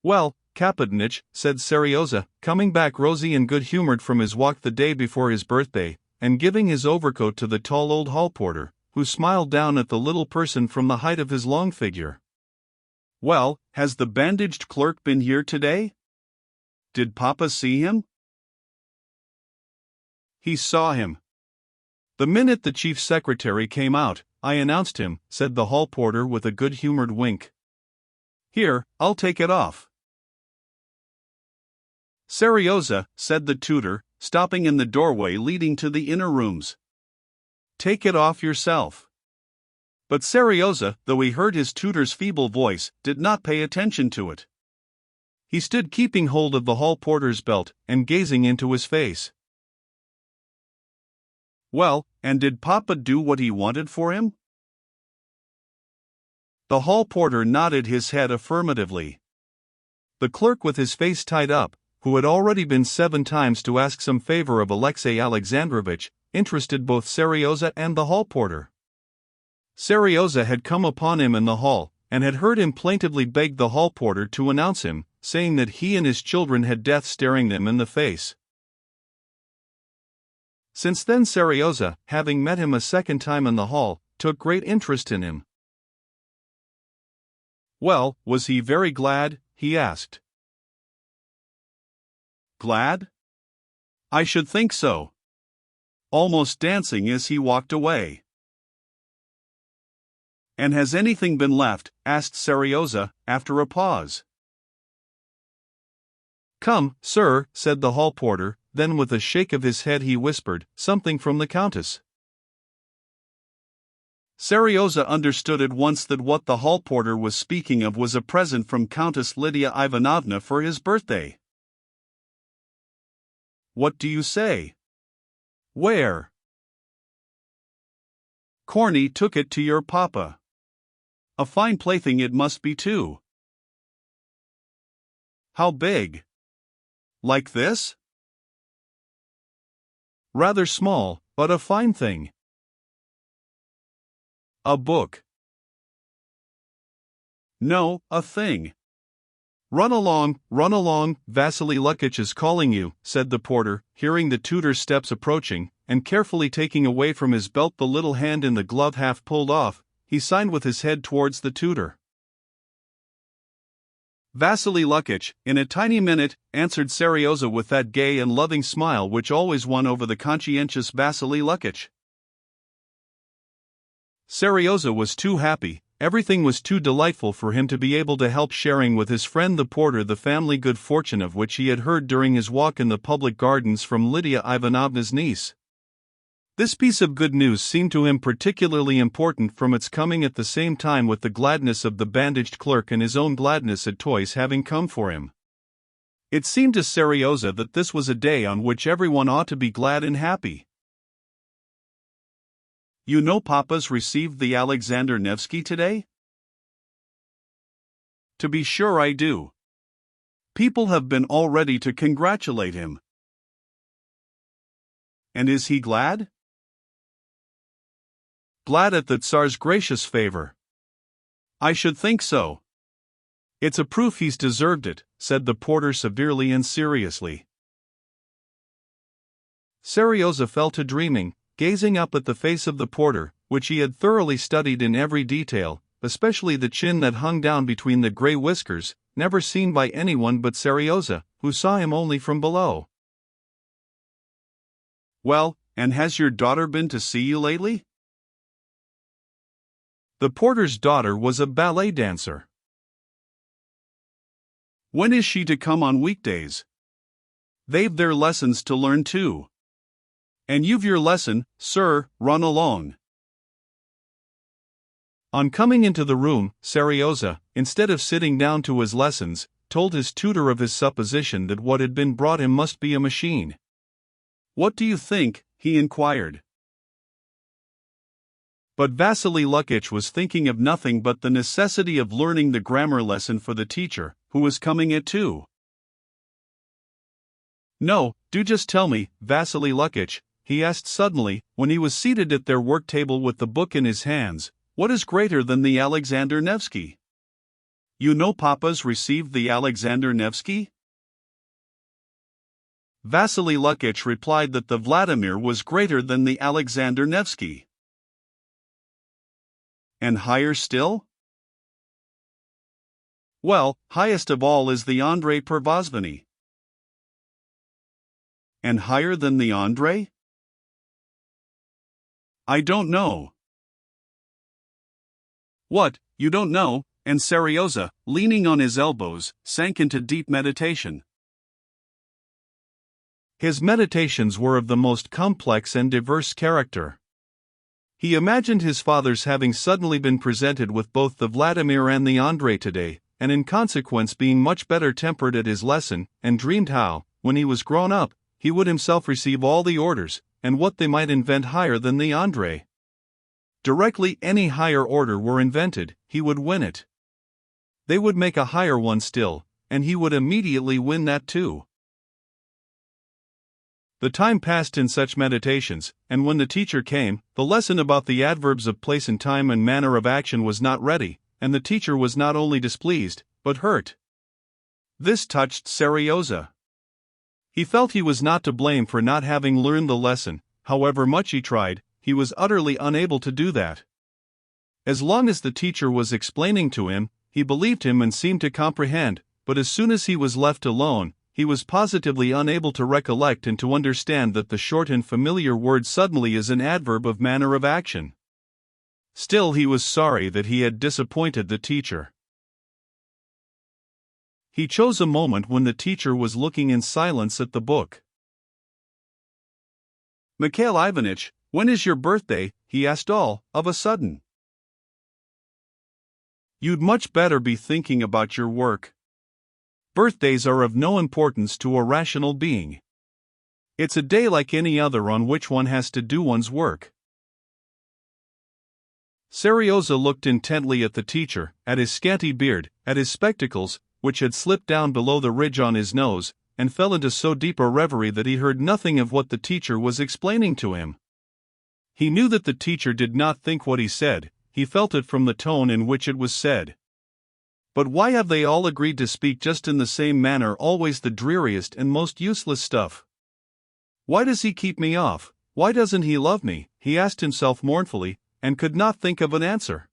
"Well, Kapitnich," said Seryoza, coming back rosy and good-humored from his walk the day before his birthday, and giving his overcoat to the tall old hall porter, who smiled down at the little person from the height of his long figure. "Well, has the bandaged clerk been here today? Did Papa see him?" "He saw him. The minute the chief secretary came out, I announced him," said the hall porter with a good-humored wink. "Here, I'll take it off." "Seryoza," said the tutor, stopping in the doorway leading to the inner rooms. "Take it off yourself." But Seryoza, though he heard his tutor's feeble voice, did not pay attention to it. He stood keeping hold of the hall porter's belt and gazing into his face. "Well, and did Papa do what he wanted for him?" The hall porter nodded his head affirmatively. The clerk with his face tied up, who had already been 7 times to ask some favor of Alexey Alexandrovich, interested both Seryoza and the hall porter. Seryoza had come upon him in the hall, and had heard him plaintively beg the hall porter to announce him, saying that he and his children had death staring them in the face. Since then Seryoza, having met him a second time in the hall, took great interest in him. "Well, was he very glad?" he asked. "Glad? I should think so. Almost dancing as he walked away." "And has anything been left?" asked Seryoza, after a pause. "Come, sir," said the hall porter, then with a shake of his head he whispered, "Something from the countess." Seryoza understood at once that what the hall porter was speaking of was a present from Countess Lydia Ivanovna for his birthday. "What do you say? Where?" "Corney took it to your papa. A fine plaything it must be too." "How big? Like this?" "Rather small, but a fine thing." "A book?" "No, a thing." Run along, Vasily Lukitch is calling you," said the porter, hearing the tutor's steps approaching, and carefully taking away from his belt the little hand in the glove half pulled off, he signed with his head towards the tutor. "Vasily Lukitch, in a tiny minute," answered Seryoza with that gay and loving smile which always won over the conscientious Vasily Lukitch. Seryoza was too happy, everything was too delightful for him to be able to help sharing with his friend the porter the family good fortune of which he had heard during his walk in the public gardens from Lydia Ivanovna's niece. This piece of good news seemed to him particularly important from its coming at the same time with the gladness of the bandaged clerk and his own gladness at toys having come for him. It seemed to Seryoza that this was a day on which everyone ought to be glad and happy. "You know Papa's received the Alexander Nevsky today?" "To be sure I do. People have been all ready to congratulate him." "And is he glad?" "Glad at the Tsar's gracious favor." "I should think so." "It's a proof he's deserved it," said the porter severely and seriously. Seryoza fell to dreaming, gazing up at the face of the porter, which he had thoroughly studied in every detail, especially the chin that hung down between the grey whiskers, never seen by anyone but Seryoza, who saw him only from below. "Well, and has your daughter been to see you lately?" The porter's daughter was a ballet dancer. "When is she to come on weekdays?" "They've their lessons to learn too." "And you've your lesson, sir, run along." On coming into the room, Seryoza, instead of sitting down to his lessons, told his tutor of his supposition that what had been brought him must be a machine. "What do you think?" he inquired. But Vasily Lukitch was thinking of nothing but the necessity of learning the grammar lesson for the teacher, who was coming at 2. "No, do just tell me, Vasily Lukitch," he asked suddenly, when he was seated at their work table with the book in his hands, "what is greater than the Alexander Nevsky?" You know Papa's received the Alexander Nevsky? Vasily Lukich replied that the Vladimir was greater than the Alexander Nevsky. And higher still? Well, highest of all is the Andrei Pervozvany. And higher than the Andrei? I don't know. What, you don't know? And Seryoza, leaning on his elbows, sank into deep meditation. His meditations were of the most complex and diverse character. He imagined his father's having suddenly been presented with both the Vladimir and the Andrei today, and in consequence being much better tempered at his lesson, and dreamed how, when he was grown up, he would himself receive all the orders, and what they might invent higher than the Andrei. Directly any higher order were invented, he would win it. They would make a higher one still, and he would immediately win that too. The time passed in such meditations, and when the teacher came, the lesson about the adverbs of place and time and manner of action was not ready, and the teacher was not only displeased, but hurt. This touched Seryoza. He felt he was not to blame for not having learned the lesson. However much he tried, he was utterly unable to do that. As long as the teacher was explaining to him, he believed him and seemed to comprehend, but as soon as he was left alone, he was positively unable to recollect and to understand that the short and familiar word suddenly is an adverb of manner of action. Still, he was sorry that he had disappointed the teacher. He chose a moment when the teacher was looking in silence at the book. "Mikhail Ivanitch, when is your birthday?" he asked all of a sudden. "You'd much better be thinking about your work. Birthdays are of no importance to a rational being. It's a day like any other on which one has to do one's work." Seryoza looked intently at the teacher, at his scanty beard, at his spectacles, which had slipped down below the ridge on his nose, and fell into so deep a reverie that he heard nothing of what the teacher was explaining to him. He knew that the teacher did not think what he said, he felt it from the tone in which it was said. But why have they all agreed to speak just in the same manner, always the dreariest and most useless stuff? Why does he keep me off? Why doesn't he love me? He asked himself mournfully, and could not think of an answer.